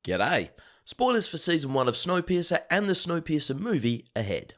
G'day! Spoilers for Season 1 of Snowpiercer and the Snowpiercer movie ahead.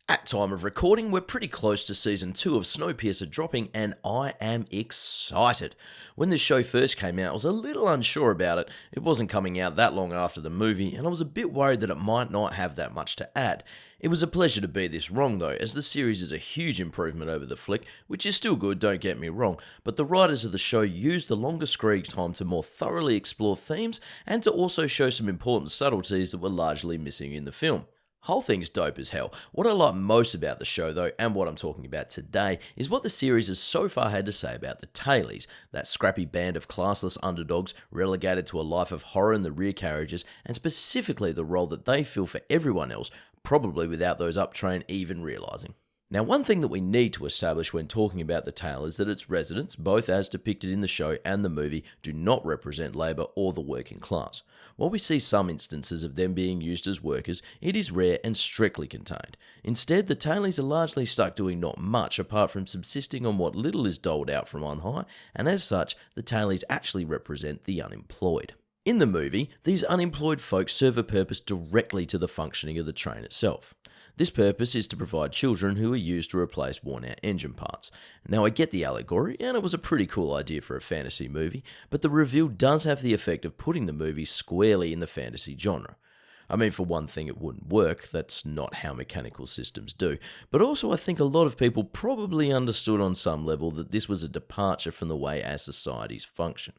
At time of recording, we're pretty close to Season 2 of Snowpiercer dropping, and I am excited. When this show first came out, I was a little unsure about it. It wasn't coming out that long after the movie, and I was a bit worried that it might not have that much to add. It was a pleasure to be this wrong though, as the series is a huge improvement over the flick, which is still good, don't get me wrong, but the writers of the show used the longer screen time to more thoroughly explore themes and to also show some important subtleties that were largely missing in the film. Whole thing's dope as hell. What I like most about the show though, and what I'm talking about today, is what the series has so far had to say about the tailies, that scrappy band of classless underdogs relegated to a life of horror in the rear carriages, and specifically the role that they fill for everyone else, probably without those uptrain even realising. Now, one thing that we need to establish when talking about the Tail is that its residents, both as depicted in the show and the movie, do not represent labour or the working class. While we see some instances of them being used as workers, it is rare and strictly contained. Instead, the tailies are largely stuck doing not much apart from subsisting on what little is doled out from on high, and as such, the tailies actually represent the unemployed. In the movie, these unemployed folks serve a purpose directly to the functioning of the train itself. This purpose is to provide children who are used to replace worn-out engine parts. Now, I get the allegory, and it was a pretty cool idea for a fantasy movie, but the reveal does have the effect of putting the movie squarely in the fantasy genre. I mean, for one thing, it wouldn't work, that's not how mechanical systems do, but also I think a lot of people probably understood on some level that this was a departure from the way our societies function.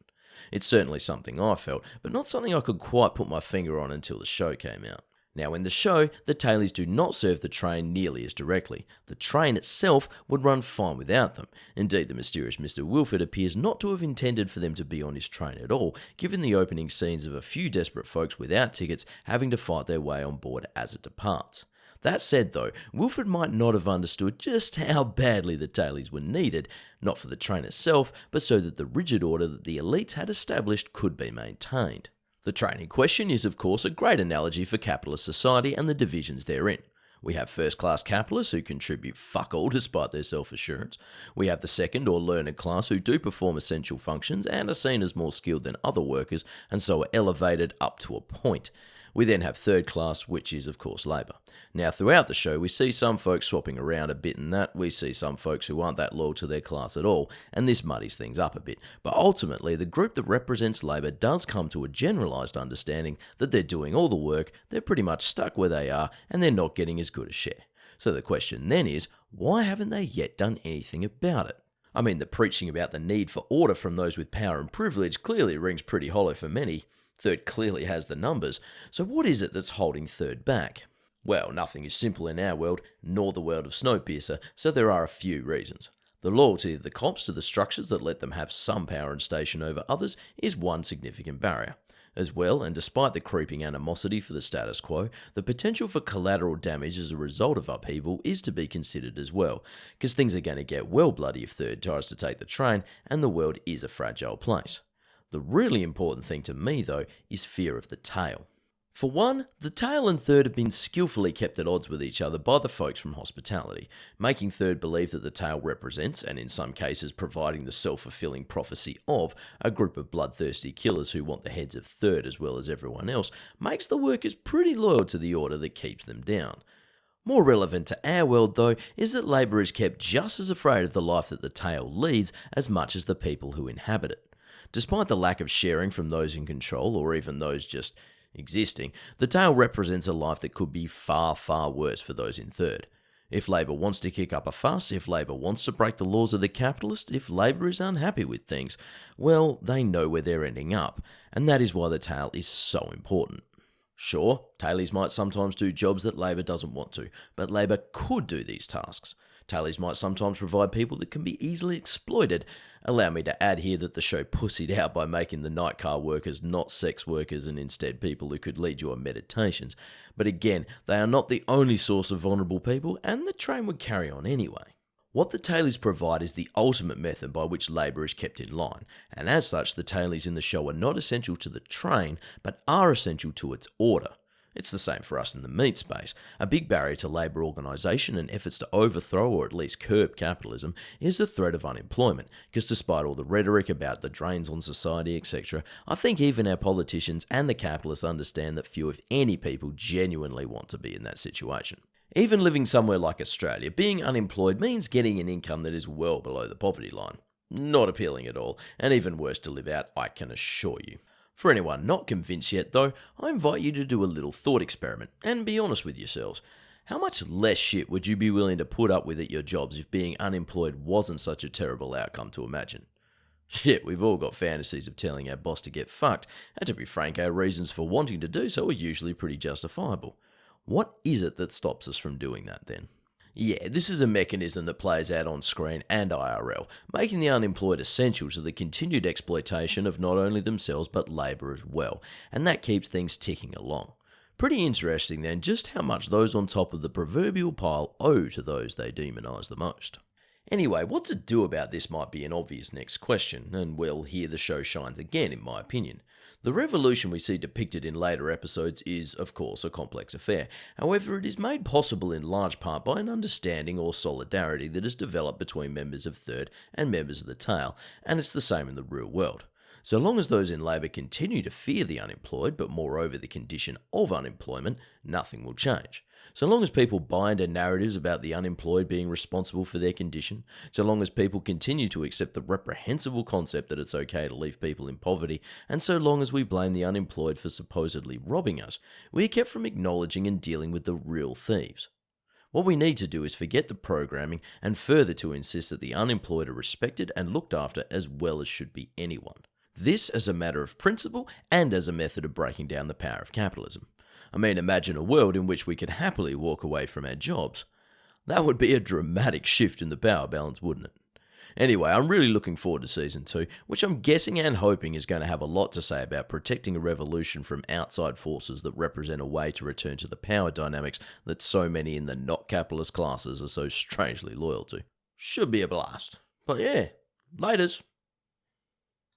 It's certainly something I felt, but not something I could quite put my finger on until the show came out. Now, in the show, the tailies do not serve the train nearly as directly. The train itself would run fine without them. Indeed, the mysterious Mr. Wilford appears not to have intended for them to be on his train at all, given the opening scenes of a few desperate folks without tickets having to fight their way on board as it departs. That said though, Wilford might not have understood just how badly the tailies were needed, not for the train itself, but so that the rigid order that the elites had established could be maintained. The train in question is, of course, a great analogy for capitalist society and the divisions therein. We have first-class capitalists who contribute fuck all despite their self-assurance. We have the second or learned class who do perform essential functions and are seen as more skilled than other workers and so are elevated up to a point. We then have third class, which is of course labour. Now throughout the show we see some folks swapping around a bit in that, we see some folks who aren't that loyal to their class at all, and this muddies things up a bit. But ultimately the group that represents labour does come to a generalised understanding that they're doing all the work, they're pretty much stuck where they are, and they're not getting as good a share. So the question then is, why haven't they yet done anything about it? I mean, the preaching about the need for order from those with power and privilege clearly rings pretty hollow for many. Third clearly has the numbers, so what is it that's holding Third back? Well, nothing is simple in our world, nor the world of Snowpiercer, so there are a few reasons. The loyalty of the cops to the structures that let them have some power and station over others is one significant barrier. As well, and despite the creeping animosity for the status quo, the potential for collateral damage as a result of upheaval is to be considered as well, because things are going to get well bloody if Third tries to take the train, and the world is a fragile place. The really important thing to me, though, is fear of the tail. For one, the tail and Third have been skillfully kept at odds with each other by the folks from hospitality, making Third believe that the tail represents, and in some cases providing the self-fulfilling prophecy of, a group of bloodthirsty killers who want the heads of Third as well as everyone else, makes the workers pretty loyal to the order that keeps them down. More relevant to our world, though, is that labour is kept just as afraid of the life that the tail leads as much as the people who inhabit it. Despite the lack of sharing from those in control, or even those just existing, the tail represents a life that could be far, far worse for those in Third. If Labour wants to kick up a fuss, if Labour wants to break the laws of the capitalist, if Labour is unhappy with things, well, they know where they're ending up, and that is why the tail is so important. Sure, tailies might sometimes do jobs that Labour doesn't want to, but Labour could do these tasks. Tailies might sometimes provide people that can be easily exploited. Allow me to add here that the show pussied out by making the night car workers not sex workers and instead people who could lead you on meditations. But again, they are not the only source of vulnerable people, and the train would carry on anyway. What the tailies provide is the ultimate method by which labour is kept in line, and as such the tailies in the show are not essential to the train, but are essential to its order. It's the same for us in the meat space. A big barrier to labour organisation and efforts to overthrow or at least curb capitalism is the threat of unemployment, because despite all the rhetoric about the drains on society, etc., I think even our politicians and the capitalists understand that few, if any, people genuinely want to be in that situation. Even living somewhere like Australia, being unemployed means getting an income that is well below the poverty line. Not appealing at all, and even worse to live out, I can assure you. For anyone not convinced yet, though, I invite you to do a little thought experiment and be honest with yourselves. How much less shit would you be willing to put up with at your jobs if being unemployed wasn't such a terrible outcome to imagine? Shit, we've all got fantasies of telling our boss to get fucked, and to be frank, our reasons for wanting to do so are usually pretty justifiable. What is it that stops us from doing that then? Yeah, this is a mechanism that plays out on screen and IRL, making the unemployed essential to the continued exploitation of not only themselves but labour as well, and that keeps things ticking along. Pretty interesting then just how much those on top of the proverbial pile owe to those they demonise the most. Anyway, what to do about this might be an obvious next question, and well, here the show shines again in my opinion. The revolution we see depicted in later episodes is, of course, a complex affair. However, it is made possible in large part by an understanding or solidarity that has developed between members of Third and members of the Tail, and it's the same in the real world. So long as those in labour continue to fear the unemployed, but moreover the condition of unemployment, nothing will change. So long as people buy into narratives about the unemployed being responsible for their condition, so long as people continue to accept the reprehensible concept that it's okay to leave people in poverty, and so long as we blame the unemployed for supposedly robbing us, we are kept from acknowledging and dealing with the real thieves. What we need to do is forget the programming and further to insist that the unemployed are respected and looked after as well as should be anyone. This as a matter of principle and as a method of breaking down the power of capitalism. I mean, imagine a world in which we could happily walk away from our jobs. That would be a dramatic shift in the power balance, wouldn't it? Anyway, I'm really looking forward to Season 2, which I'm guessing and hoping is going to have a lot to say about protecting a revolution from outside forces that represent a way to return to the power dynamics that so many in the not capitalist classes are so strangely loyal to. Should be a blast. But yeah, laters.